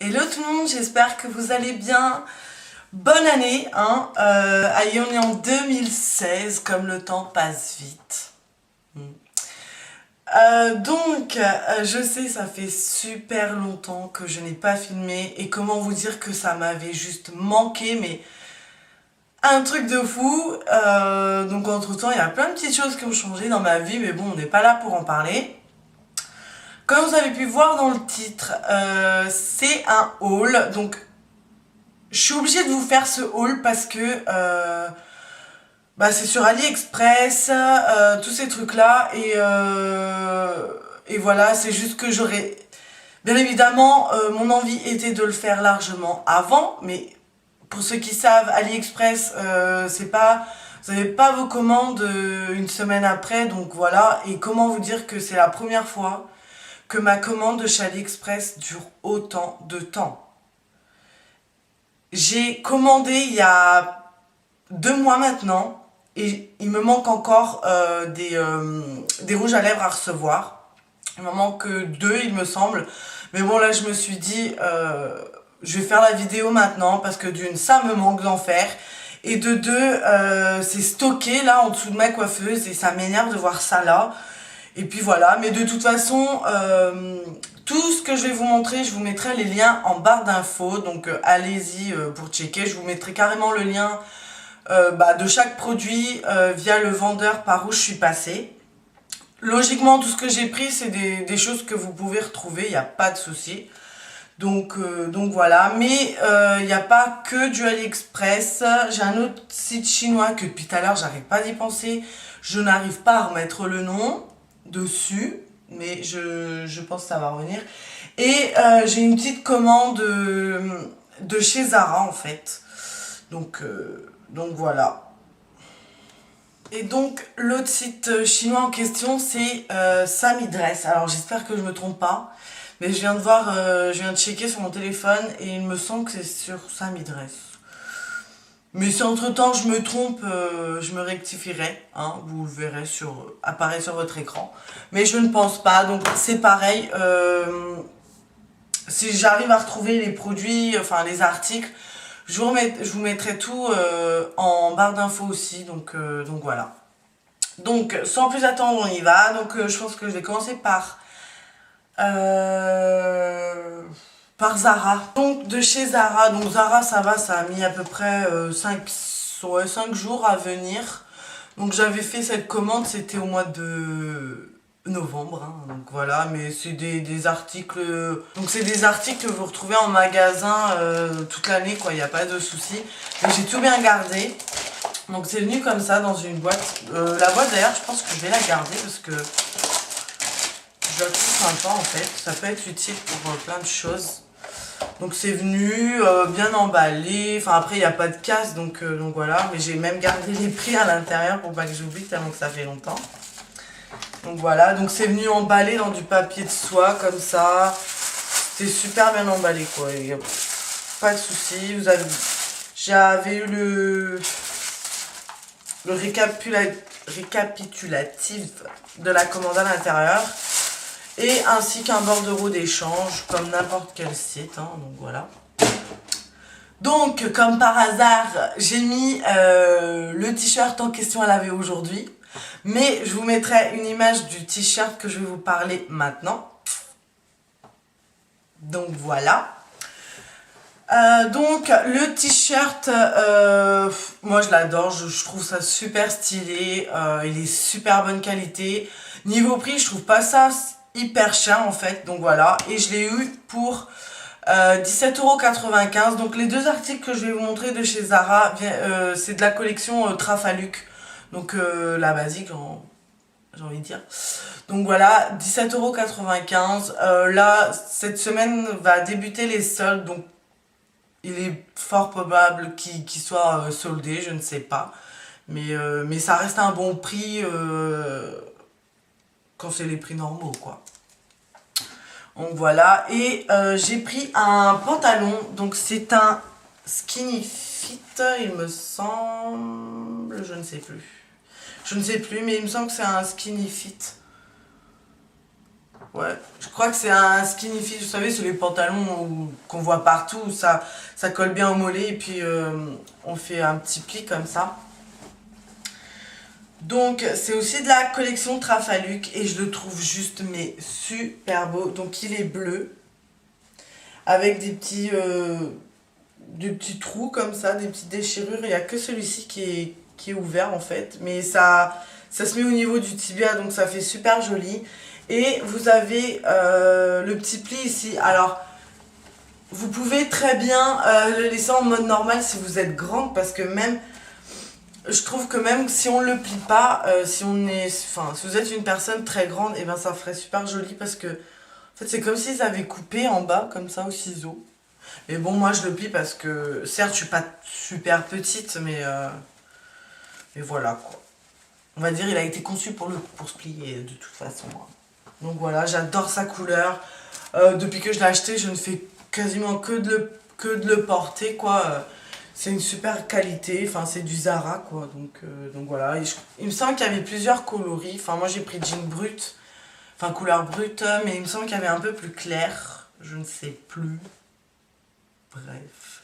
Hello tout le monde, j'espère que vous allez bien. Bonne année, hein. Allez, on est en 2016, comme le temps passe vite. Je sais, ça fait super longtemps que je n'ai pas filmé et comment vous dire que ça m'avait juste manqué, mais un truc de fou. Donc entre-temps, il y a plein de petites choses qui ont changé dans ma vie, mais bon, on n'est pas là pour en parler. Comme vous avez pu voir dans le titre, c'est un haul, donc je suis obligée de vous faire ce haul parce que c'est sur AliExpress, tous ces trucs-là, et voilà, c'est juste que j'aurais... Bien évidemment, mon envie était de le faire largement avant, mais pour ceux qui savent, AliExpress, c'est pas... Vous n'avez pas vos commandes une semaine après, donc voilà. Et comment vous dire que c'est la première fois que ma commande de chez AliExpress dure autant de temps. J'ai commandé il y a 2 mois maintenant et il me manque encore des rouges à lèvres à recevoir. Il m'en manque 2 il me semble. Mais bon là je me suis dit je vais faire la vidéo maintenant parce que d'une ça me manque d'en faire. Et de deux c'est stocké là en dessous de ma coiffeuse et ça m'énerve de voir ça là. Et puis voilà, mais de toute façon, tout ce que je vais vous montrer, je vous mettrai les liens en barre d'infos, donc allez-y pour checker. Je vous mettrai carrément le lien de chaque produit via le vendeur par où je suis passée. Logiquement, tout ce que j'ai pris, c'est des choses que vous pouvez retrouver, il n'y a pas de souci. Donc voilà, mais il n'y a pas que du AliExpress. J'ai un autre site chinois que depuis tout à l'heure, j'arrive pas d'y penser. Je n'arrive pas à remettre le nom dessus, mais je pense que ça va revenir. Et j'ai une petite commande de chez Zara en fait. Donc voilà. Et donc l'autre site chinois en question c'est Sami Dress. Alors j'espère que je me trompe pas, mais je viens de voir, je viens de checker sur mon téléphone et il me semble que c'est sur Sami Dress. Mais si entre temps je me trompe, je me rectifierai, hein, vous le verrez apparaître sur votre écran. Mais je ne pense pas, donc c'est pareil. Si j'arrive à retrouver les produits, enfin les articles, je vous mettrai tout en barre d'infos aussi, donc voilà. Donc sans plus attendre, on y va. Donc je pense que je vais commencer par Zara. Donc de chez Zara, donc Zara ça va, ça a mis à peu près 5 jours à venir. Donc j'avais fait cette commande, c'était au mois de novembre, hein, donc voilà, mais c'est des articles, donc c'est des articles que vous retrouvez en magasin toute l'année quoi, il n'y a pas de souci. Mais j'ai tout bien gardé, donc c'est venu comme ça dans une boîte. La boîte d'ailleurs je pense que je vais la garder parce que je la trouve sympa en fait, ça peut être utile pour plein de choses. Donc c'est venu bien emballé, enfin après il n'y a pas de casse donc voilà, mais j'ai même gardé les prix à l'intérieur pour pas que j'oublie tellement que ça fait longtemps. Donc voilà, donc c'est venu emballé dans du papier de soie comme ça, c'était super bien emballé quoi, il n'y a pas de souci. J'avais eu le récapitulatif de la commande à l'intérieur. Et ainsi qu'un bordereau d'échange, comme n'importe quel site, hein, donc voilà. Donc, comme par hasard, j'ai mis le t-shirt en question à laver aujourd'hui. Mais je vous mettrai une image du t-shirt que je vais vous parler maintenant. Donc voilà. Donc le t-shirt, moi je l'adore, je trouve ça super stylé, il est super bonne qualité. Niveau prix, je trouve pas ça hyper cher en fait, donc voilà. Et je l'ai eu pour 17,95 €. Donc les deux articles que je vais vous montrer de chez Zara, c'est de la collection Trafaluk, donc la basique j'ai envie de dire. Donc voilà, 17,95 €. Là, cette semaine va débuter les soldes, donc il est fort probable qu'il soit soldé, je ne sais pas. Mais ça reste un bon prix quand c'est les prix normaux, quoi. Donc voilà, et j'ai pris un pantalon, donc c'est un skinny fit, il me semble, je ne sais plus. Je ne sais plus, mais il me semble que c'est un skinny fit. Ouais, je crois que c'est un skinny fit, vous savez, c'est les pantalons qu'on voit partout, ça colle bien au mollet et puis on fait un petit pli comme ça. Donc c'est aussi de la collection Trafaluc et je le trouve juste mais super beau. Donc il est bleu avec des petits trous comme ça, des petites déchirures. Il n'y a que celui-ci qui est ouvert en fait, mais ça se met au niveau du tibia donc ça fait super joli. Et vous avez le petit pli ici. Alors vous pouvez très bien le laisser en mode normal si vous êtes grande parce que même je trouve que même si on le plie pas, si vous êtes une personne très grande, et ben ça ferait super joli parce que en fait c'est comme s'ils avaient coupé en bas comme ça au ciseau. Mais bon moi je le plie parce que certes je suis pas super petite mais voilà quoi. On va dire il a été conçu pour se plier de toute façon. Donc voilà, j'adore sa couleur. Depuis que je l'ai acheté, je ne fais quasiment que de le porter quoi. C'est une super qualité, enfin c'est du Zara quoi, donc voilà. Il me semble qu'il y avait plusieurs coloris, enfin moi j'ai pris jean brut, enfin couleur brute, mais il me semble qu'il y avait un peu plus clair, je ne sais plus. Bref.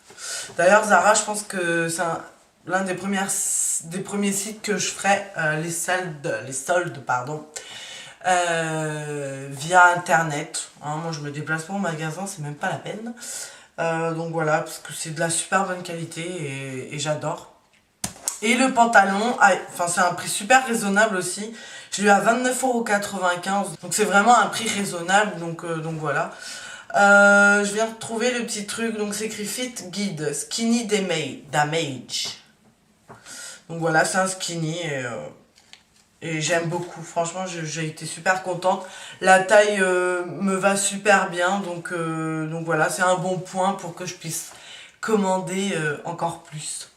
D'ailleurs Zara, je pense que c'est l'un des premiers sites que je ferai les soldes pardon, via internet. Hein, moi je me déplace pas au magasin, c'est même pas la peine. Donc voilà, parce que c'est de la super bonne qualité et j'adore. Et le pantalon, enfin c'est un prix super raisonnable aussi. Je l'ai eu à 29,95 €. Donc c'est vraiment un prix raisonnable, donc voilà. Je viens de trouver le petit truc, donc c'est écrit Fit Guide, Skinny Damage. Donc voilà, c'est un skinny et j'aime beaucoup. Franchement, j'ai été super contente. La taille me va super bien, donc voilà, c'est un bon point pour que je puisse commander encore plus.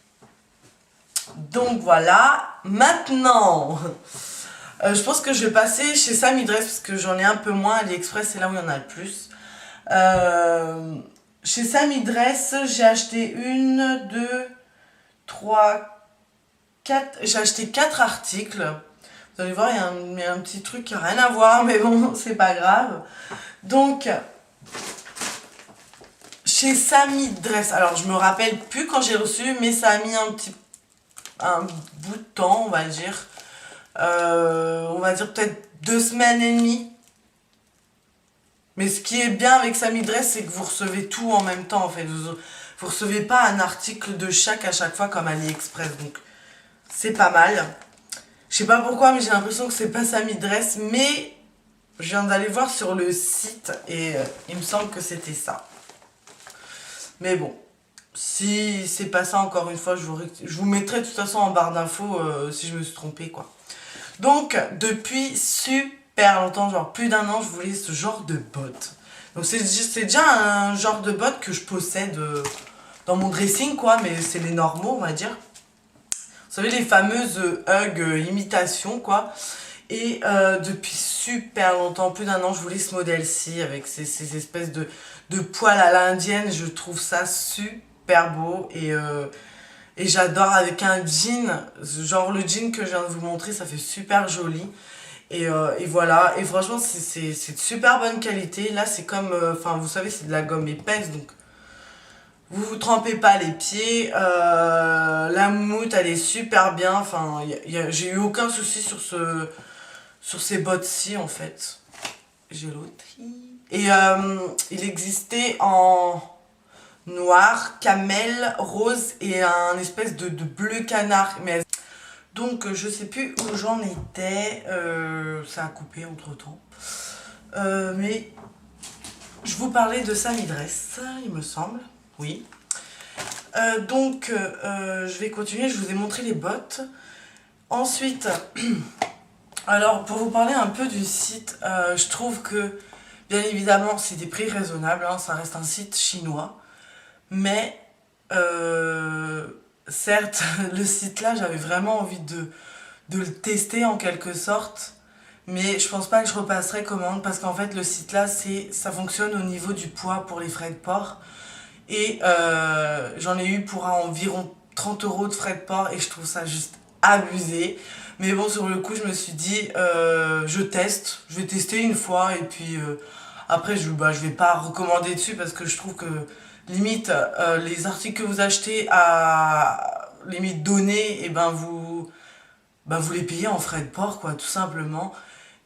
Donc voilà, maintenant, je pense que je vais passer chez Samy Dress parce que j'en ai un peu moins. AliExpress, c'est là où il y en a le plus. Chez Samy Dress, j'ai acheté 1, 2, 3, 4. J'ai acheté 4 articles. Vous allez voir, il y a un petit truc qui n'a rien à voir, mais bon, c'est pas grave. Donc, chez Samy Dress, alors je me rappelle plus quand j'ai reçu, mais ça a mis un bout de temps, on va dire. On va dire peut-être 2 semaines et demie. Mais ce qui est bien avec Samy Dress, c'est que vous recevez tout en même temps, en fait. Vous recevez pas un article de chaque à chaque fois comme AliExpress, donc c'est pas mal. Je sais pas pourquoi, mais j'ai l'impression que c'est pas Samy Dress, mais je viens d'aller voir sur le site et il me semble que c'était ça. Mais bon, si c'est pas ça, encore une fois, je vous mettrai de toute façon en barre d'infos si je me suis trompée, quoi. Donc, depuis super longtemps, genre plus d'1 an, je voulais ce genre de bottes. Donc c'est déjà un genre de bottes que je possède dans mon dressing, quoi, mais c'est les normaux, on va dire. Vous savez, les fameuses Hug imitation, quoi. Et depuis super longtemps, plus d'1 an, je voulais ce modèle-ci avec ces espèces de poils à l'indienne. Je trouve ça super beau et j'adore avec un jean, genre le jean que je viens de vous montrer, ça fait super joli. Et voilà, et franchement, c'est de super bonne qualité. Là, c'est comme, enfin, vous savez, c'est de la gomme épaisse, donc vous trempez pas les pieds. La moumoute, elle est super bien. Enfin, j'ai eu aucun souci sur ces bottes-ci, en fait. J'ai l'autre. Et il existait en noir, camel, rose et un espèce de bleu canard. Donc je sais plus où j'en étais. Ça a coupé entre temps. Mais je vous parlais de Samy Dress, il me semble. Oui. Donc, je vais continuer. Je vous ai montré les bottes. Ensuite, alors pour vous parler un peu du site, je trouve que, bien évidemment, c'est des prix raisonnables. Hein, ça reste un site chinois. Mais, certes, le site là, j'avais vraiment envie de le tester en quelque sorte. Mais je pense pas que je repasserai commande parce qu'en fait, le site là, ça fonctionne au niveau du poids pour les frais de port. Et j'en ai eu pour environ 30 € de frais de port et je trouve ça juste abusé. Mais bon, sur le coup, je me suis dit, je teste, je vais tester une fois, et puis après, je vais pas recommander dessus, parce que je trouve que, limite, les articles que vous achetez à limite donné, et vous les payez en frais de port, quoi, tout simplement.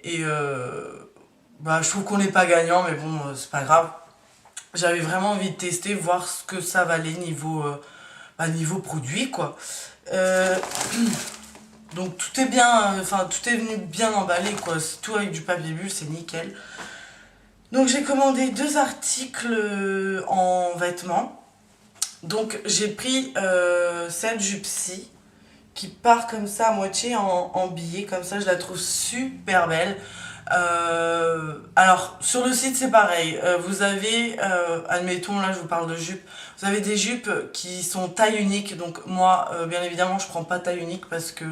Et je trouve qu'on n'est pas gagnant, mais bon, c'est pas grave. J'avais vraiment envie de tester, voir ce que ça valait niveau produit, quoi. Euh, donc tout est bien, enfin tout est venu bien emballé, quoi. C'est tout avec du papier bulle, c'est nickel. Donc j'ai commandé deux articles en vêtements. Donc j'ai pris cette jupe-ci qui part comme ça à moitié en billet, comme ça je la trouve super belle. Alors sur le site c'est pareil. Vous avez, admettons là je vous parle de jupes, vous avez des jupes qui sont taille unique. Donc moi bien évidemment je prends pas taille unique parce que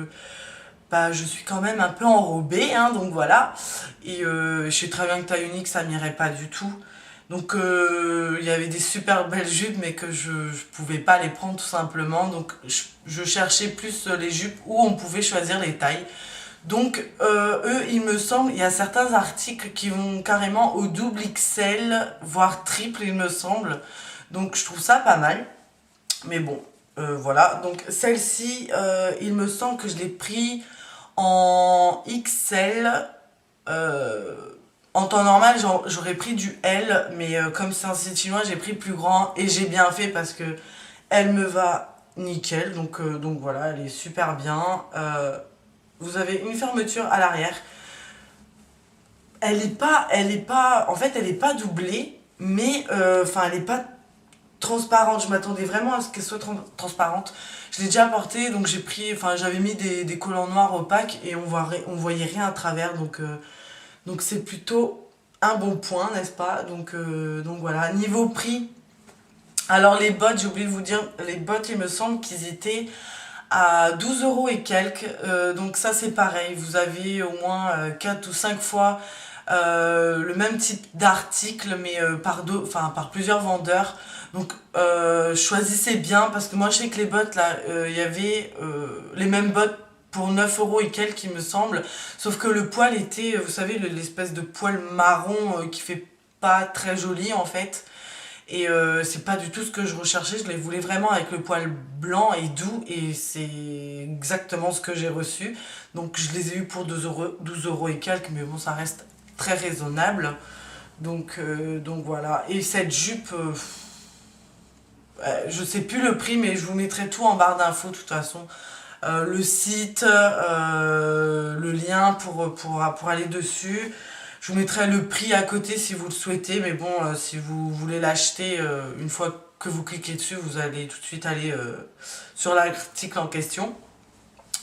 je suis quand même un peu enrobée, hein, donc voilà. Et je sais très bien que taille unique ça m'irait pas du tout. Donc il y avait des super belles jupes mais que je pouvais pas les prendre tout simplement. Donc je cherchais plus les jupes où on pouvait choisir les tailles. Donc eux, il me semble, il y a certains articles qui vont carrément au double XL, voire triple, il me semble. Donc je trouve ça pas mal. Mais bon, voilà. Donc celle-ci, il me semble que je l'ai pris en XL. En temps normal, j'aurais pris du L, mais comme c'est un site chinois, j'ai pris plus grand et j'ai bien fait parce que elle me va nickel. Donc voilà, elle est super bien. Vous avez une fermeture à l'arrière. En fait, elle est pas doublée, mais elle est pas transparente. Je m'attendais vraiment à ce qu'elle soit transparente. Je l'ai déjà portée, donc j'avais mis des collants noirs opaques et on voyait rien à travers, donc c'est plutôt un bon point, n'est-ce pas? Donc voilà. Niveau prix, alors les bottes, j'ai oublié de vous dire, les bottes, il me semble qu'ils étaient à 12 euros et quelques. Donc ça c'est pareil, vous avez au moins 4 ou 5 fois le même type d'article, mais par plusieurs vendeurs. Donc choisissez bien, parce que moi je sais que les bottes là, il y avait les mêmes bottes pour 9 euros et quelques il me semble, sauf que le poil était, vous savez, l'espèce de poil marron qui fait pas très joli en fait. Et c'est pas du tout ce que je recherchais, je les voulais vraiment avec le poil blanc et doux, et c'est exactement ce que j'ai reçu. Donc je les ai eu pour 12 euros et quelques, mais bon, ça reste très raisonnable. Donc voilà. Et cette jupe, je sais plus le prix, mais je vous mettrai tout en barre d'infos de toute façon. Le site, le lien pour aller dessus. Je vous mettrai le prix à côté si vous le souhaitez, mais bon, si vous voulez l'acheter, une fois que vous cliquez dessus, vous allez tout de suite aller sur l'article en question.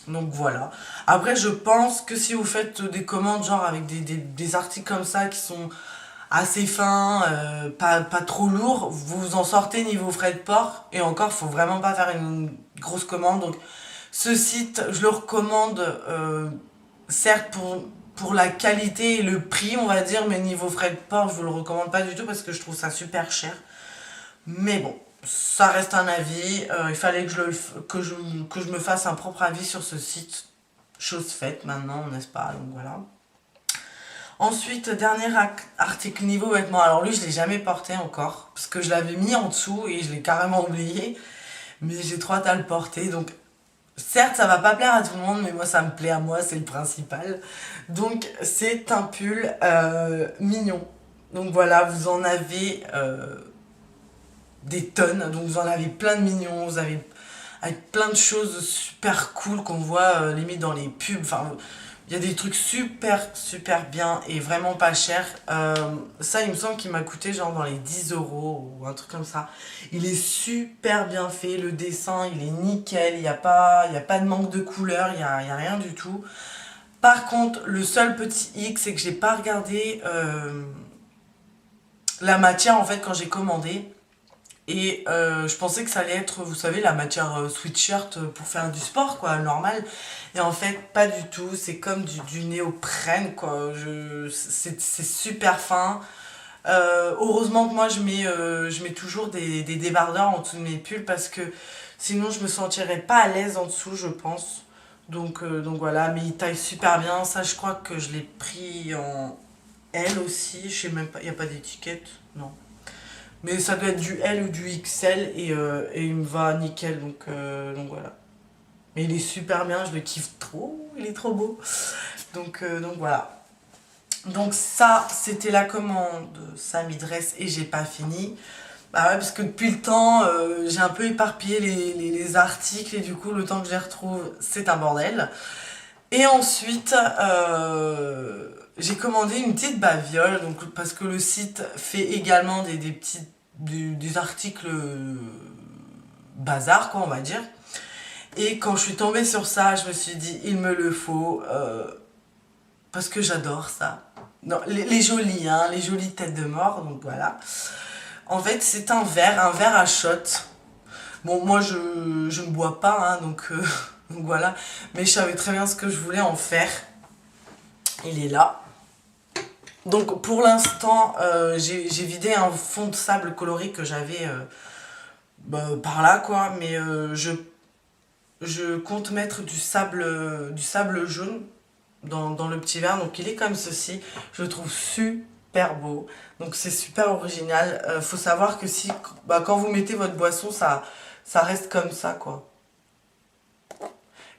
Donc voilà. Après, je pense que si vous faites des commandes, genre avec des articles comme ça qui sont assez fins, pas trop lourds, vous vous en sortez niveau frais de port. Et encore, faut vraiment pas faire une grosse commande. Donc ce site, je le recommande, certes pour la qualité et le prix, on va dire, mais niveau frais de port, je vous le recommande pas du tout parce que je trouve ça super cher. Mais bon, ça reste un avis. Il fallait que je me fasse un propre avis sur ce site. Chose faite maintenant, n'est-ce pas? Donc voilà. Ensuite, dernier article niveau vêtements. Alors lui, je l'ai jamais porté encore parce que je l'avais mis en dessous et je l'ai carrément oublié. Mais j'ai trop hâte à le porter. Donc certes, ça va pas plaire à tout le monde, mais moi, ça me plaît à moi, c'est le principal. Donc c'est un pull mignon. Donc voilà, vous en avez des tonnes. Donc vous en avez plein de mignons, vous avez avec plein de choses super cool qu'on voit limite dans les pubs. Enfin, il y a des trucs super bien et vraiment pas cher. Ça, il me semble qu'il m'a coûté genre dans les 10 euros ou un truc comme ça. Il est super bien fait, le dessin il est nickel, il y a pas de manque de couleur, il y a rien du tout. Par contre, le seul petit hic, c'est que j'ai pas regardé la matière en fait quand j'ai commandé. Et je pensais que ça allait être, vous savez, la matière sweatshirt pour faire du sport, quoi, normal. Et en fait, pas du tout. C'est comme du néoprène, quoi. C'est super fin. Heureusement que moi, je mets toujours des débardeurs en dessous de mes pulls parce que sinon, je me sentirais pas à l'aise en dessous, je pense. Donc voilà, mais il taille super bien. Ça, je crois que je l'ai pris en L aussi. Je sais même pas, il n'y a pas d'étiquette. Non. Mais ça doit être du L ou du XL et il me va nickel. Donc voilà. Mais il est super bien, je le kiffe trop. Il est trop beau. Donc voilà. Donc ça, c'était la commande Samy Dress et j'ai pas fini. Bah ouais, parce que depuis le temps, j'ai un peu éparpillé les articles et du coup, le temps que je les retrouve, c'est un bordel. Et ensuite, j'ai commandé une petite babiole, donc, parce que le site fait également des articles bazar, quoi, on va dire. Et quand je suis tombée sur ça, je me suis dit, il me le faut, parce que j'adore ça. Non, les jolies, hein, les jolies têtes de mort, donc voilà. En fait, c'est un verre à shot. Bon, moi, je ne bois pas, hein, donc voilà. Mais je savais très bien ce que je voulais en faire. Il est là. Donc, pour l'instant, j'ai vidé un fond de sable coloré que j'avais par là, quoi. Mais je compte mettre du sable jaune dans le petit verre. Donc, il est comme ceci. Je le trouve super beau. Donc, c'est super original. Faut savoir que si, quand vous mettez votre boisson, ça reste comme ça, quoi.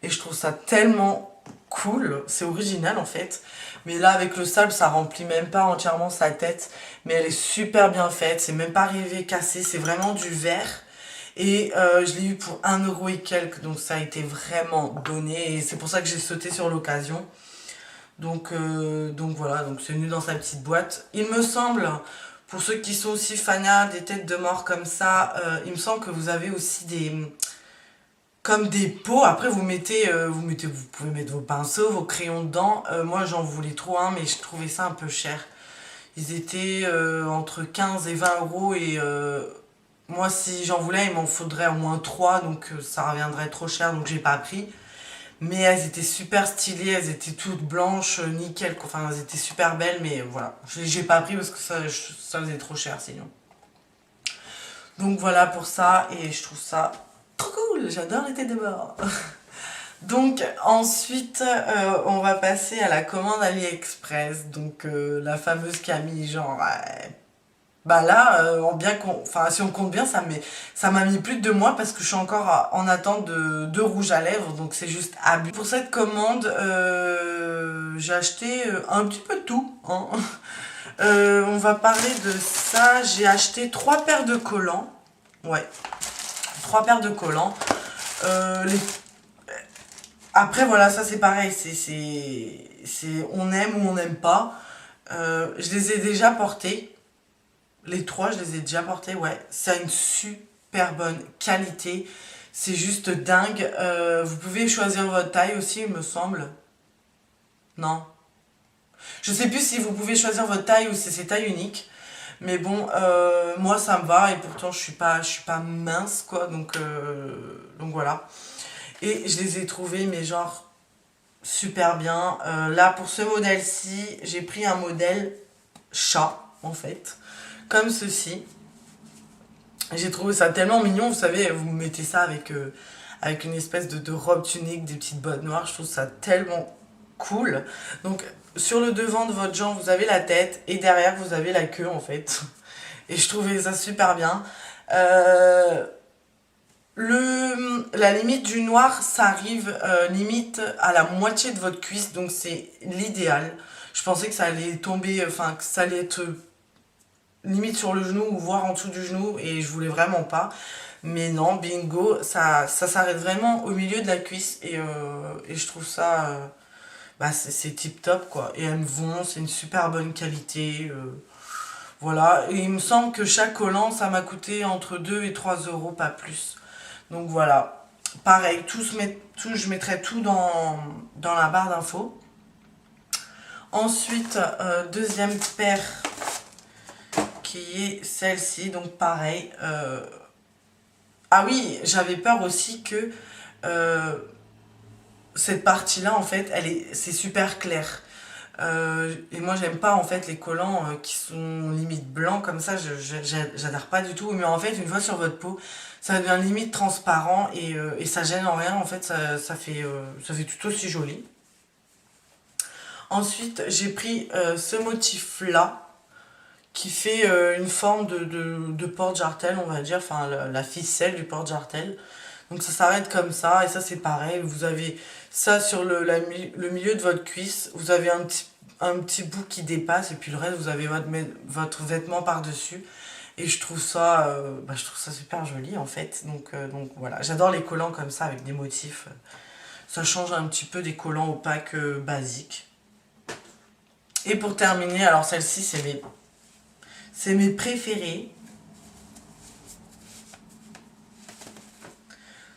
Et je trouve ça tellement cool, c'est original en fait. Mais là avec le sable ça remplit même pas entièrement sa tête. Mais elle est super bien faite, c'est même pas arrivé cassé, c'est vraiment du verre. Et je l'ai eu pour 1 € et quelques, donc ça a été vraiment donné. Et c'est pour ça que j'ai sauté sur l'occasion. Donc voilà, donc c'est venu dans sa petite boîte. Il me semble, pour ceux qui sont aussi fanats des têtes de mort comme ça, il me semble que vous avez aussi comme des pots. Après vous pouvez mettre vos pinceaux, vos crayons dedans. Moi j'en voulais trop un mais je trouvais ça un peu cher. Ils étaient entre 15 et 20 € et moi si j'en voulais il m'en faudrait au moins 3 donc ça reviendrait trop cher donc j'ai pas pris. Mais elles étaient super stylées, elles étaient toutes blanches, nickel, enfin elles étaient super belles mais voilà. J'ai pas pris parce que ça faisait trop cher sinon. Donc voilà pour ça et je trouve ça trop cool, j'adore les têtes de mort. Donc ensuite on va passer à la commande AliExpress, donc la fameuse Camille genre bah là enfin si on compte bien ça m'a mis plus de 2 mois parce que je suis encore en attente de rouge à lèvres donc c'est juste abus. Pour cette commande j'ai acheté un petit peu de tout hein. On va parler de ça, j'ai acheté 3 paires de collants, ouais, 3 paires de collants. Les Après, voilà, ça c'est pareil, on aime ou on n'aime pas. Je les ai déjà portés. Les 3, je les ai déjà portés, ouais. Ça a une super bonne qualité. C'est juste dingue. Vous pouvez choisir votre taille aussi, il me semble. Non. Je sais plus si vous pouvez choisir votre taille ou si c'est taille unique. Mais bon, moi ça me va et pourtant je suis pas mince, quoi. Donc voilà. Et je les ai trouvés, mais genre super bien. Là, pour ce modèle-ci, j'ai pris un modèle chat, en fait, comme ceci. J'ai trouvé ça tellement mignon, vous savez, vous mettez ça avec une espèce de robe tunique, des petites bottes noires, je trouve ça tellement cool. Donc, sur le devant de votre jambe, vous avez la tête, et derrière, vous avez la queue, en fait. Et je trouvais ça super bien. La limite du noir, ça arrive limite à la moitié de votre cuisse, donc c'est l'idéal. Je pensais que ça allait tomber, enfin que ça allait être limite sur le genou ou voire en dessous du genou et je voulais vraiment pas. Mais non, bingo, ça s'arrête vraiment au milieu de la cuisse et je trouve ça, c'est tip top quoi. Et elles me vont, c'est une super bonne qualité. Voilà, et il me semble que chaque collant, ça m'a coûté entre 2 et 3 €, pas plus. Donc voilà, pareil, je mettrai tout dans la barre d'infos. Ensuite, deuxième paire qui est celle-ci, donc pareil. Ah oui, j'avais peur aussi que cette partie-là, en fait, c'est super clair. Et moi j'aime pas en fait les collants qui sont limite blancs comme ça, j'adhère pas du tout. Mais en fait une fois sur votre peau, ça devient limite transparent et ça gêne en rien. En fait ça fait tout aussi joli. Ensuite j'ai pris ce motif là qui fait une forme de porte-jartel, on va dire, enfin la ficelle du porte-jartel. Donc ça s'arrête comme ça, et ça c'est pareil, vous avez ça sur le milieu de votre cuisse, vous avez un petit bout qui dépasse, et puis le reste vous avez votre vêtement par-dessus. Et je trouve ça super joli en fait, donc voilà, j'adore les collants comme ça avec des motifs. Ça change un petit peu des collants opaques basiques. Et pour terminer, alors celle-ci c'est mes préférés.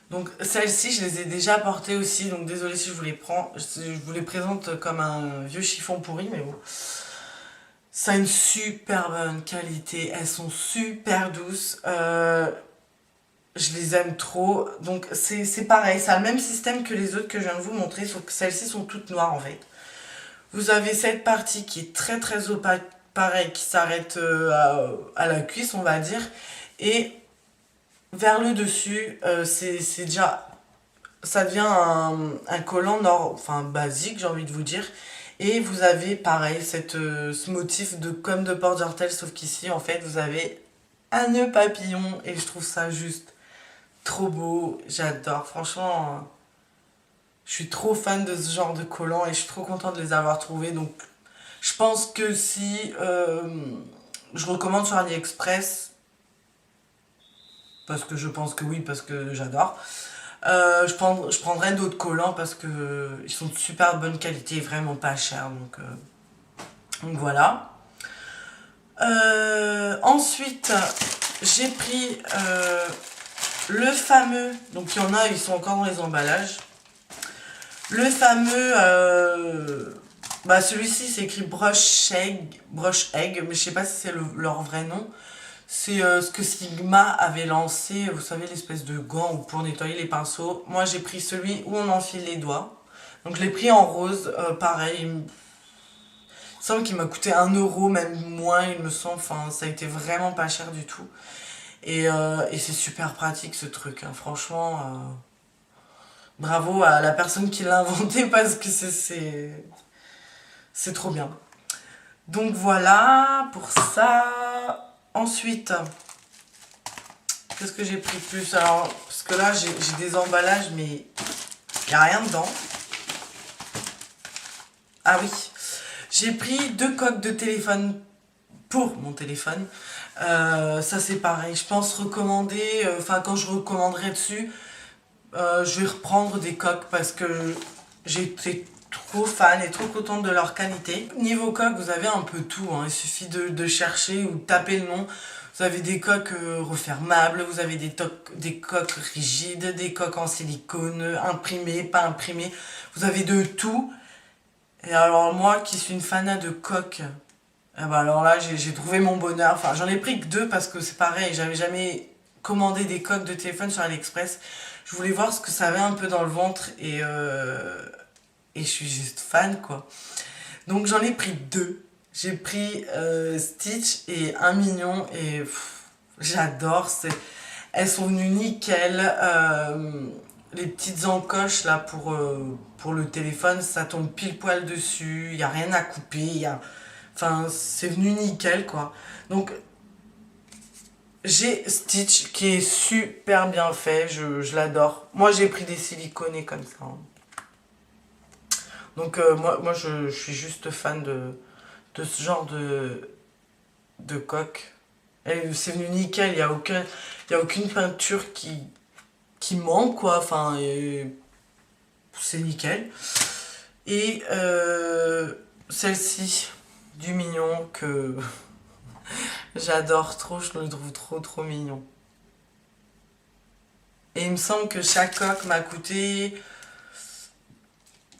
Donc celles-ci, je les ai déjà portées aussi, donc désolé si je vous les prends, je vous les présente comme un vieux chiffon pourri, mais bon. Ça a une super bonne qualité, elles sont super douces, je les aime trop. Donc c'est pareil, ça a le même système que les autres que je viens de vous montrer, sauf que celles-ci sont toutes noires en fait. Vous avez cette partie qui est très très opaque, pareil, qui s'arrête à la cuisse, on va dire, et vers le dessus, c'est déjà, ça devient un collant enfin basique, j'ai envie de vous dire. Et vous avez pareil ce motif comme de porte-jartel, sauf qu'ici en fait vous avez un nœud papillon et je trouve ça juste trop beau. J'adore, franchement, je suis trop fan de ce genre de collants et je suis trop contente de les avoir trouvés. Donc je pense que si je recommande sur AliExpress, parce que je pense que oui, parce que j'adore. Je prendrai d'autres collants parce que ils sont de super bonne qualité, vraiment pas chers. Donc voilà. Ensuite, j'ai pris le fameux, donc il y en a, ils sont encore dans les emballages. Le fameux, celui-ci c'est écrit Brush Egg, mais je sais pas si c'est leur vrai nom. C'est ce que Sigma avait lancé, vous savez, l'espèce de gant pour nettoyer les pinceaux. Moi, j'ai pris celui où on enfile les doigts. Donc, je l'ai pris en rose, pareil. Il me semble qu'il m'a coûté 1 €, même moins, il me semble. Enfin, ça a été vraiment pas cher du tout. Et c'est super pratique, ce truc. Hein. Franchement, bravo à la personne qui l'a inventé parce que c'est trop bien. Donc, voilà pour ça. Ensuite, qu'est-ce que j'ai pris plus? Alors, parce que là, j'ai des emballages, mais il n'y a rien dedans. Ah oui, j'ai pris 2 coques de téléphone pour mon téléphone. Ça, c'est pareil. Je pense recommander, quand je recommanderai dessus, je vais reprendre des coques parce que j'étais trop fan et trop contente de leur qualité. Niveau coque, vous avez un peu tout, hein. Il suffit de chercher ou de taper le nom. Vous avez des coques refermables, vous avez des coques rigides, des coques en silicone, imprimées, pas imprimées. Vous avez de tout. Et alors moi qui suis une fanat de coques, alors là j'ai trouvé mon bonheur. Enfin j'en ai pris que 2 parce que c'est pareil, j'avais jamais commandé des coques de téléphone sur AliExpress. Je voulais voir ce que ça avait un peu dans le ventre et je suis juste fan quoi. Donc j'en ai pris 2. J'ai pris Stitch et un mignon et j'adore. Elles sont venues nickel. Les petites encoches là pour le téléphone, ça tombe pile poil dessus. Il n'y a rien à couper. Enfin, c'est venu nickel quoi. Donc j'ai Stitch qui est super bien fait. Je l'adore. Moi j'ai pris des siliconés comme ça. Hein. Donc moi je suis juste fan de ce genre de coque. C'est venu nickel, il n'y a aucune peinture qui manque quoi, enfin c'est nickel. Et celle-ci, du mignon, que j'adore trop, je le trouve trop trop mignon. Et il me semble que chaque coque m'a coûté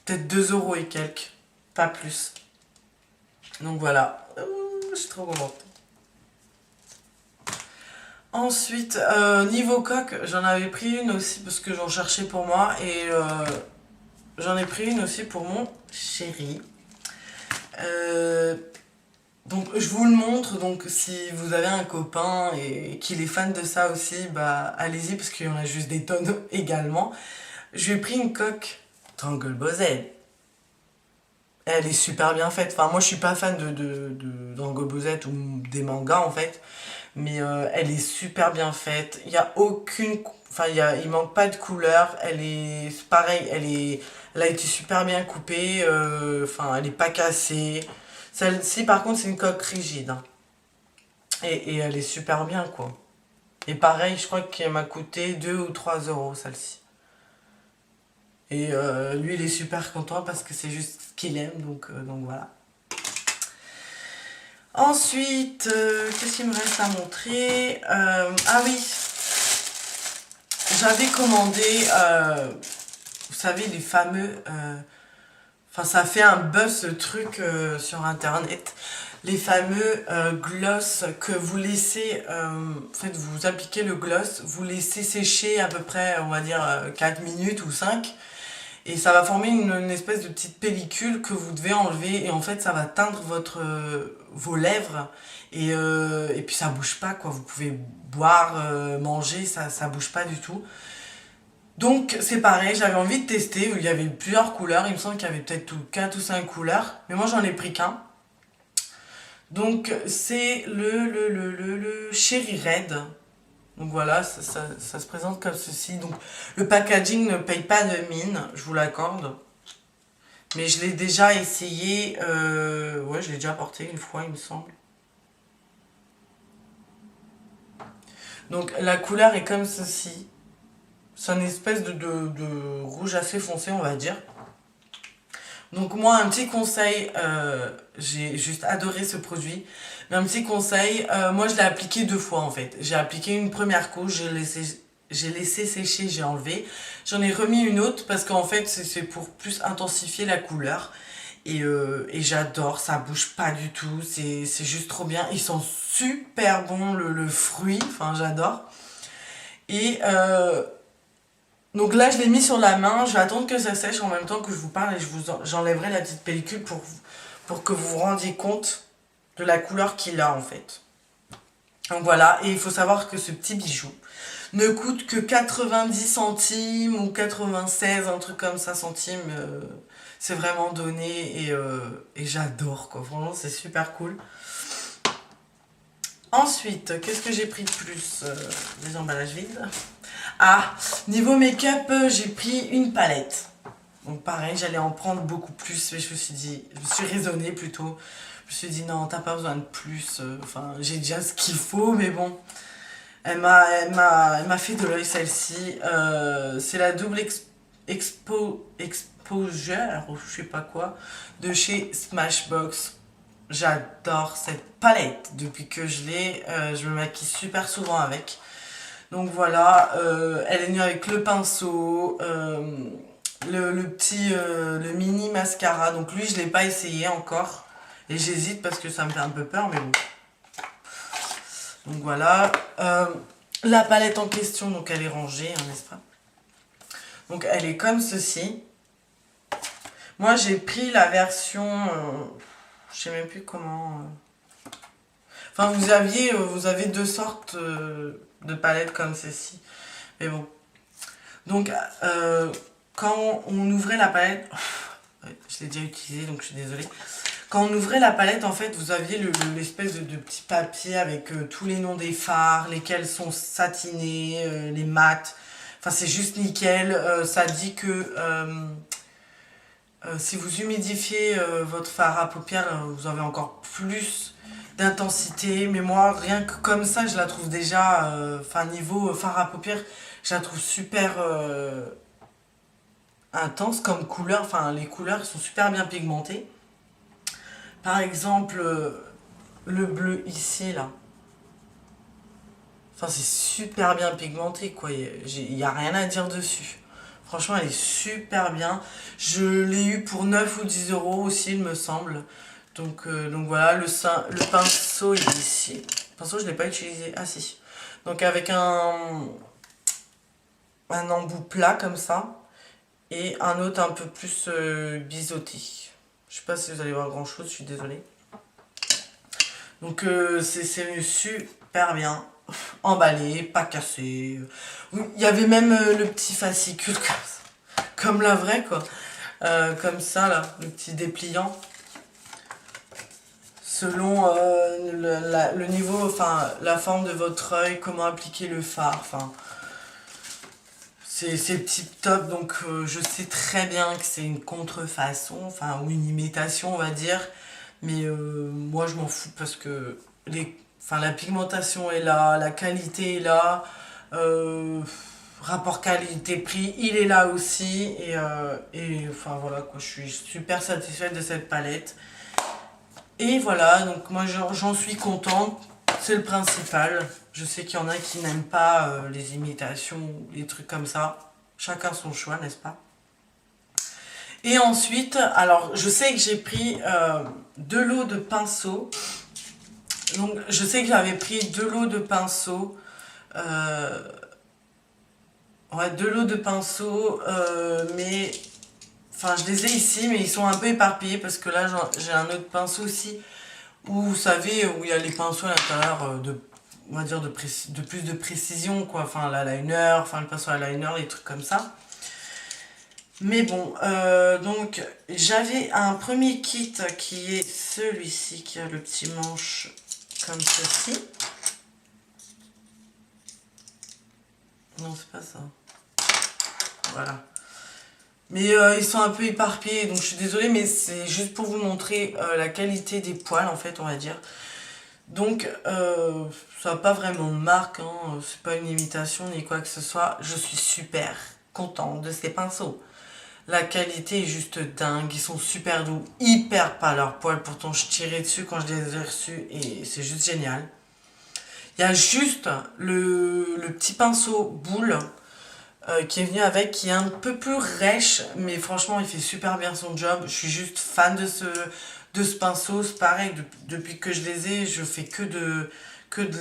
peut-être 2 € et quelques, pas plus. Donc voilà, je suis trop contente. Ensuite, niveau coque, j'en avais pris une aussi parce que j'en cherchais pour moi et j'en ai pris une aussi pour mon chéri. Euh, donc je vous le montre, donc si vous avez un copain et qu'il est fan de ça aussi, bah allez-y parce qu'il y en a juste des tonnes également. Je lui ai pris une coque Triangle Bozet. Elle est super bien faite. Enfin, moi, je suis pas fan de Dragon Ball Z ou des mangas, en fait. Mais elle est super bien faite. Il y a aucune... Enfin, il manque pas de couleur. Elle est... C'est pareil, elle a été super bien coupée. Enfin, elle est pas cassée. Celle-ci, par contre, c'est une coque rigide, hein. Et elle est super bien, quoi. Et pareil, je crois qu'elle m'a coûté 2 ou 3 euros, celle-ci. Et lui, il est super content parce que c'est juste ce qu'il aime, donc voilà. Ensuite, qu'est-ce qu'il me reste à montrer? Ah oui, j'avais commandé, vous savez, les fameux... Enfin, ça fait un buzz ce truc sur Internet. Les fameux gloss que vous laissez... en fait, vous appliquez le gloss, vous laissez sécher à peu près, on va dire, 4 minutes ou 5. Et ça va former une espèce de petite pellicule que vous devez enlever. Et en fait, ça va teindre vos lèvres. Et puis, ça bouge pas, quoi. Vous pouvez boire, manger, ça bouge pas du tout. Donc, c'est pareil, j'avais envie de tester. Il y avait plusieurs couleurs. Il me semble qu'il y avait peut-être 4 ou 5 couleurs. Mais moi, j'en ai pris qu'un. Donc, c'est le Cherry Red. Donc voilà, ça se présente comme ceci. Donc le packaging ne paye pas de mine, je vous l'accorde. Mais je l'ai déjà essayé, ouais, je l'ai déjà porté une fois, il me semble. Donc la couleur est comme ceci. C'est une espèce de rouge assez foncé, on va dire. Donc moi, un petit conseil, j'ai juste adoré ce produit. Mais un petit conseil, moi je l'ai appliqué 2 fois en fait. J'ai appliqué une première couche, j'ai laissé sécher, j'ai enlevé. J'en ai remis une autre parce qu'en fait c'est pour plus intensifier la couleur. Et j'adore, ça bouge pas du tout, c'est juste trop bien. Ils sont super bons, le fruit, enfin j'adore. Et donc là, je l'ai mis sur la main. Je vais attendre que ça sèche en même temps que je vous parle et j'enlèverai la petite pellicule pour que vous vous rendiez compte de la couleur qu'il a en fait. Donc voilà, et il faut savoir que ce petit bijou ne coûte que 90 centimes ou 96, un truc comme ça, centimes. C'est vraiment donné et j'adore quoi. Vraiment, c'est super cool. Ensuite, qu'est-ce que j'ai pris de plus? Des emballages vides. Ah, niveau make-up, j'ai pris une palette. Donc pareil, j'allais en prendre beaucoup plus, mais je me suis dit, je me suis raisonnée plutôt. Je me suis dit non, t'as pas besoin de plus. Enfin, j'ai déjà ce qu'il faut, mais bon. Elle m'a fait de l'œil celle-ci. C'est la double exposure, ou je sais pas quoi, de chez Smashbox. J'adore cette palette. Depuis que je l'ai, je me maquille super souvent avec. Donc voilà, elle est venue avec le pinceau, le mini mascara. Donc lui, je ne l'ai pas essayé encore. Et j'hésite parce que ça me fait un peu peur, mais bon. Donc voilà. La palette en question, donc elle est rangée, hein, n'est-ce pas? Donc elle est comme ceci. Moi, j'ai pris la version... je sais même plus comment... Enfin, vous avez 2 sortes de palettes comme ceci. Mais bon. Donc, quand on ouvrait la palette... je l'ai déjà utilisé, donc je suis désolée. Quand on ouvrait la palette, en fait, vous aviez l'espèce de petit papier avec tous les noms des fards, lesquels sont satinés, les mats. Enfin, c'est juste nickel. Ça dit que si vous humidifiez votre fard à paupières, vous avez encore plus d'intensité. Mais moi, rien que comme ça, je la trouve déjà... Enfin, niveau fard à paupières, je la trouve super intense comme couleur. Enfin, les couleurs sont super bien pigmentées. Par exemple, le bleu ici, là. Enfin, c'est super bien pigmenté, quoi. Il n'y a rien à dire dessus. Franchement, elle est super bien. Je l'ai eu pour 9 ou 10 euros aussi, il me semble. Donc voilà, le pinceau, il est ici. Le pinceau, je ne l'ai pas utilisé. Ah, si. Donc avec un embout plat, comme ça. Et un autre un peu plus biseauté. Je sais pas si vous allez voir grand chose, je suis désolée. Donc c'est venu super bien. Emballé, pas cassé. Il y avait même le petit fascicule comme la vraie quoi. Comme ça là, le petit dépliant. Selon le niveau, enfin la forme de votre œil, comment appliquer le fard, enfin c'est tip top. Donc je sais très bien que c'est une contrefaçon, enfin ou une imitation on va dire, mais moi je m'en fous parce que enfin, la pigmentation est là, la qualité est là, rapport qualité-prix il est là aussi, et enfin voilà quoi, je suis super satisfaite de cette palette. Et voilà, donc moi j'en suis contente, c'est le principal. Je sais qu'il y en a qui n'aiment pas les imitations, les trucs comme ça. Chacun son choix, n'est-ce pas? Et ensuite, alors je sais que j'ai pris deux lots de pinceaux. Donc je sais que j'avais pris deux lots de pinceaux. Ouais, deux lots de pinceaux, mais... Enfin, je les ai ici, mais ils sont un peu éparpillés parce que là, j'ai un autre pinceau aussi où, vous savez, où il y a les pinceaux à l'intérieur on va dire, de plus de précision, quoi. Enfin, l'eyeliner, enfin, le pinceau à liner, les trucs comme ça. Mais bon, donc, j'avais un premier kit qui est celui-ci, qui a le petit manche comme ceci. Non, c'est pas ça. Voilà. Mais ils sont un peu éparpillés, donc je suis désolée, mais c'est juste pour vous montrer la qualité des poils, en fait, on va dire. Donc, ça n'a pas vraiment de marque, hein, c'est pas une imitation ni quoi que ce soit. Je suis super contente de ces pinceaux. La qualité est juste dingue, ils sont super doux, hyper pas leurs poils. Pourtant, je tirais dessus quand je les ai reçus et c'est juste génial. Il y a juste le petit pinceau boule qui est venu avec, qui est un peu plus rêche, mais franchement il fait super bien son job. Je suis juste fan de ce pinceau. C'est pareil, depuis que je les ai, je fais que de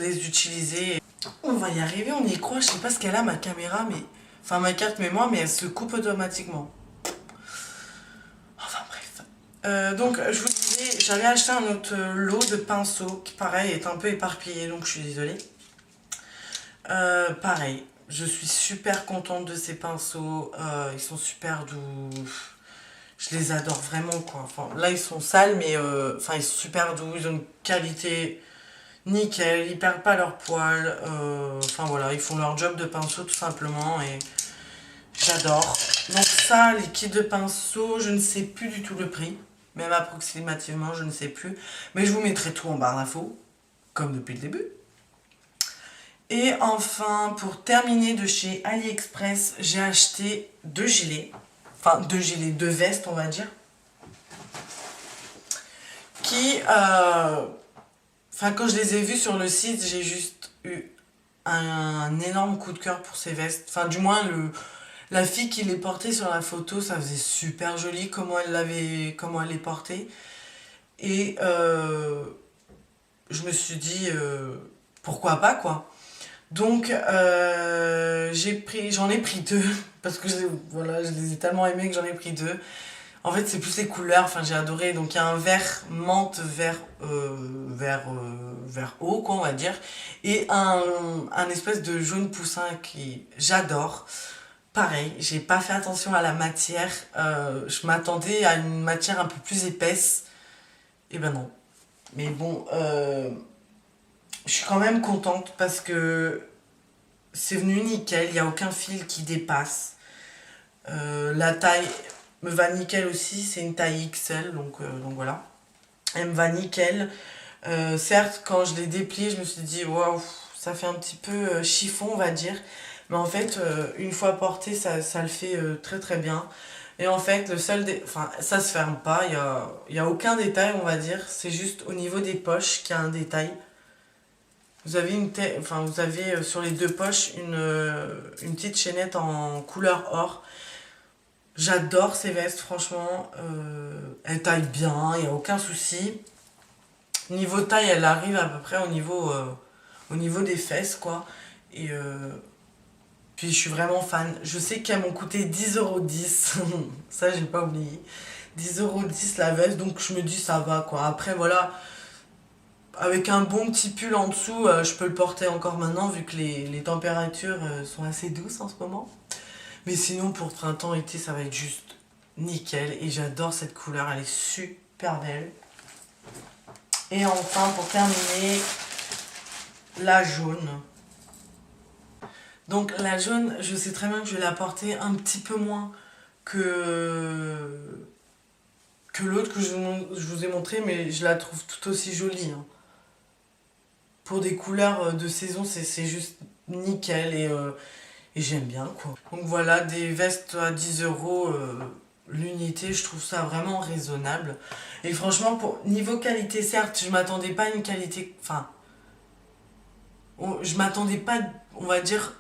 les utiliser. On va y arriver, on y croit. Je sais pas ce qu'elle a ma caméra, mais enfin ma carte mémoire, mais elle se coupe automatiquement. Enfin bref. Donc je vous disais, j'avais acheté un autre lot de pinceaux qui pareil est un peu éparpillé, donc je suis désolée. Pareil, je suis super contente de ces pinceaux, ils sont super doux, je les adore vraiment quoi. Enfin, là ils sont sales mais enfin, ils sont super doux, ils ont une qualité nickel, ils perdent pas leurs poils, enfin voilà, ils font leur job de pinceau tout simplement et j'adore. Donc ça, les kits de pinceaux, je ne sais plus du tout le prix, même approximativement je ne sais plus, mais je vous mettrai tout en barre d'infos, comme depuis le début. Et enfin, pour terminer, de chez AliExpress, j'ai acheté deux gilets. Enfin, deux vestes, on va dire. Qui, enfin, quand je les ai vus sur le site, j'ai juste eu un énorme coup de cœur pour ces vestes. Enfin, du moins, la fille qui les portait sur la photo, ça faisait super joli comment elle les portait. Et je me suis dit, pourquoi pas, quoi. Donc j'en ai pris deux parce que voilà, je les ai tellement aimés que j'en ai pris deux. En fait c'est plus les couleurs, enfin j'ai adoré. Donc il y a un vert menthe, vert eau quoi on va dire, et un espèce de jaune poussin qui j'adore. Pareil, j'ai pas fait attention à la matière, je m'attendais à une matière un peu plus épaisse, et ben non. Mais bon, je suis quand même contente parce que c'est venu nickel, il n'y a aucun fil qui dépasse. La taille me va nickel aussi, c'est une taille XL, donc voilà. Elle me va nickel. Certes, quand je l'ai déplié, je me suis dit, waouh, ça fait un petit peu chiffon, on va dire. Mais en fait, une fois porté, ça le fait très très bien. Et en fait, enfin, ça se ferme pas, il y a aucun détail, on va dire. C'est juste au niveau des poches qu'il y a un détail. Vous avez, enfin, vous avez sur les deux poches une petite chaînette en couleur or. J'adore ces vestes, franchement. Elles taillent bien, il n'y a aucun souci. Niveau taille, elle arrive à peu près au niveau des fesses, quoi. Et puis je suis vraiment fan. Je sais qu'elles m'ont coûté 10,10 €. Ça, j'ai pas oublié. 10,10 € la veste, donc je me dis ça va quoi. Après voilà, avec un bon petit pull en dessous, je peux le porter encore maintenant vu que les températures sont assez douces en ce moment. Mais sinon pour printemps-été ça va être juste nickel et j'adore cette couleur, elle est super belle. Et enfin pour terminer, la jaune. Donc la jaune, je sais très bien que je vais la porter un petit peu moins que l'autre que je vous ai montré, mais je la trouve tout aussi jolie, hein. Pour des couleurs de saison, c'est juste nickel et j'aime bien quoi. Donc voilà, des vestes à 10 € l'unité, je trouve ça vraiment raisonnable. Et franchement, pour niveau qualité, certes, je m'attendais pas à une qualité... Enfin, je m'attendais pas, on va dire,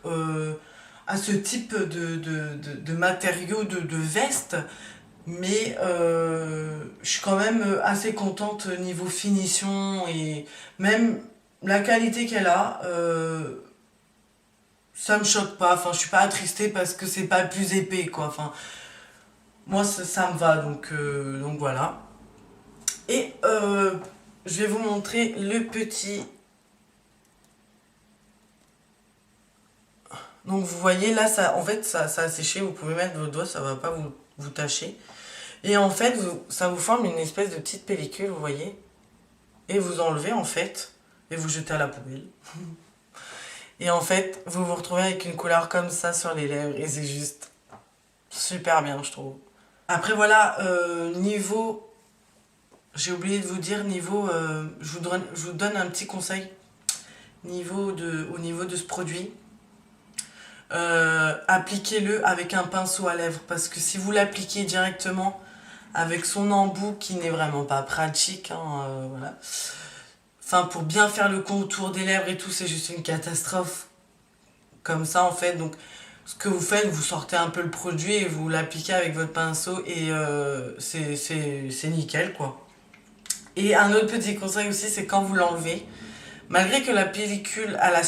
à ce type de matériaux de veste, mais je suis quand même assez contente niveau finition et même la qualité qu'elle a, ça me choque pas. Enfin, je suis pas attristée parce que c'est pas plus épais, quoi. Enfin, moi, ça me va, donc voilà. Et je vais vous montrer le petit. Donc vous voyez là, ça, en fait, ça a séché. Vous pouvez mettre vos doigts, ça va pas vous tâcher. Et en fait, ça vous forme une espèce de petite pellicule, vous voyez. Et vous enlevez en fait, et vous jetez à la poubelle. Et en fait, vous vous retrouvez avec une couleur comme ça sur les lèvres, et c'est juste super bien, je trouve. Après voilà, niveau... J'ai oublié de vous dire, niveau... je vous donne un petit conseil au niveau de ce produit. Appliquez-le avec un pinceau à lèvres, parce que si vous l'appliquez directement avec son embout qui n'est vraiment pas pratique, hein, voilà. Enfin, pour bien faire le contour des lèvres et tout, c'est juste une catastrophe. Comme ça, en fait. Donc, ce que vous faites, vous sortez un peu le produit et vous l'appliquez avec votre pinceau et c'est nickel, quoi. Et un autre petit conseil aussi, c'est quand vous l'enlevez, malgré que la pellicule à la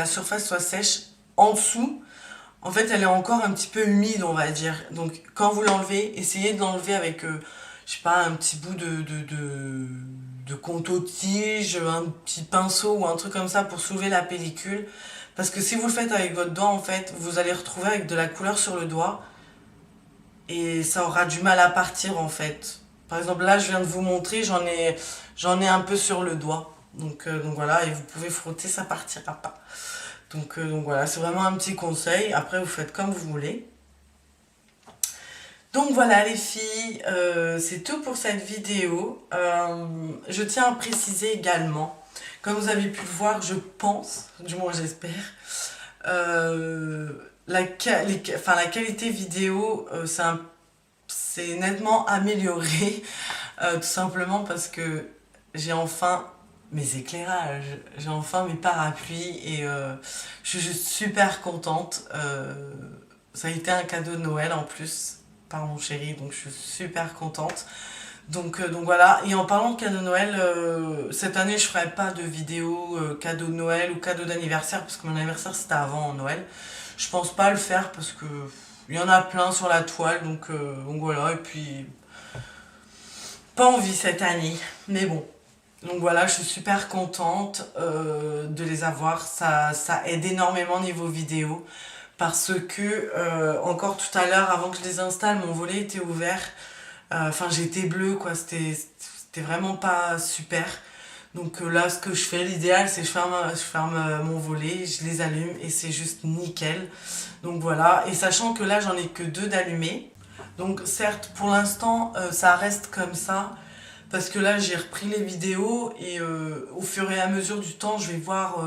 surface soit sèche, en dessous, en fait, elle est encore un petit peu humide, on va dire. Donc, quand vous l'enlevez, essayez de l'enlever avec, je sais pas, un petit bout de conto-tige, un petit pinceau ou un truc comme ça pour soulever la pellicule. Parce que si vous le faites avec votre doigt, en fait, vous allez retrouver avec de la couleur sur le doigt et ça aura du mal à partir, en fait. Par exemple, là, je viens de vous montrer, j'en ai un peu sur le doigt. Donc voilà, et vous pouvez frotter, ça partira pas. Donc voilà, c'est vraiment un petit conseil. Après, vous faites comme vous voulez. Donc voilà les filles, c'est tout pour cette vidéo. Je tiens à préciser également, comme vous avez pu le voir, je pense, du moins j'espère, la qualité vidéo, c'est nettement amélioré, tout simplement parce que j'ai enfin mes éclairages, j'ai enfin mes parapluies et je suis juste super contente. Ça a été un cadeau de Noël en plus par mon chéri, donc je suis super contente. Donc voilà, et en parlant de cadeau de Noël, cette année je ferai pas de vidéo cadeau de Noël ou cadeau d'anniversaire parce que mon anniversaire c'était avant Noël. Je pense pas le faire parce que il y en a plein sur la toile, donc voilà, et puis pas envie cette année, mais bon. Donc voilà, je suis super contente de les avoir, ça aide énormément niveau vidéo parce que encore tout à l'heure, avant que je les installe, mon volet était ouvert, enfin j'étais bleue quoi, c'était vraiment pas super. Donc là ce que je fais, l'idéal c'est je ferme mon volet, je les allume et c'est juste nickel. Donc voilà, et sachant que là j'en ai que deux d'allumés, donc certes pour l'instant ça reste comme ça, parce que là j'ai repris les vidéos et au fur et à mesure du temps je vais voir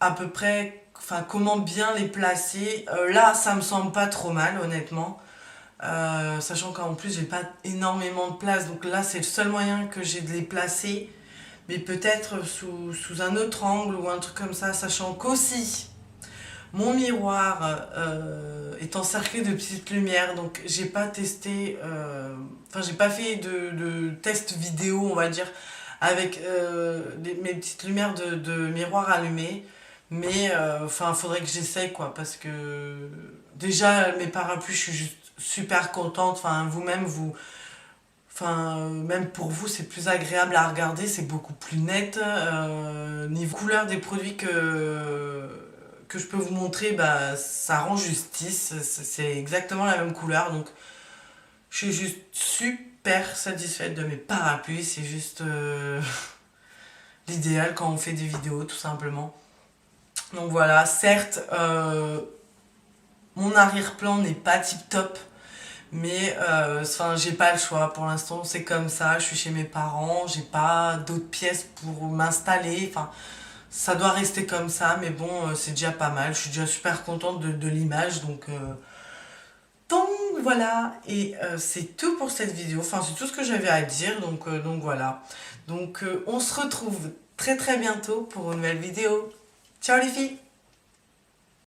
à peu près enfin, comment bien les placer. Là ça me semble pas trop mal honnêtement. Sachant qu'en plus j'ai pas énormément de place, donc là c'est le seul moyen que j'ai de les placer, mais peut-être sous un autre angle ou un truc comme ça, sachant qu'aussi mon miroir est encerclé de petites lumières, donc j'ai pas testé, enfin j'ai pas fait de test vidéo on va dire avec mes petites lumières de miroir allumé, Mais enfin, faudrait que j'essaye quoi, parce que déjà mes parapluies, je suis juste super contente. Enfin, vous-même, enfin, même pour vous, c'est plus agréable à regarder, c'est beaucoup plus net. Niveau couleur des produits que je peux vous montrer, bah, ça rend justice. C'est exactement la même couleur, donc je suis juste super satisfaite de mes parapluies. C'est juste l'idéal quand on fait des vidéos, tout simplement. Donc voilà, certes, mon arrière-plan n'est pas tip top, mais enfin, j'ai pas le choix. Pour l'instant, c'est comme ça. Je suis chez mes parents, j'ai pas d'autres pièces pour m'installer. Enfin, ça doit rester comme ça, mais bon, c'est déjà pas mal. Je suis déjà super contente de l'image, donc voilà. Et c'est tout pour cette vidéo. Enfin, c'est tout ce que j'avais à dire, donc voilà. Donc on se retrouve très très bientôt pour une nouvelle vidéo. Ciao les filles!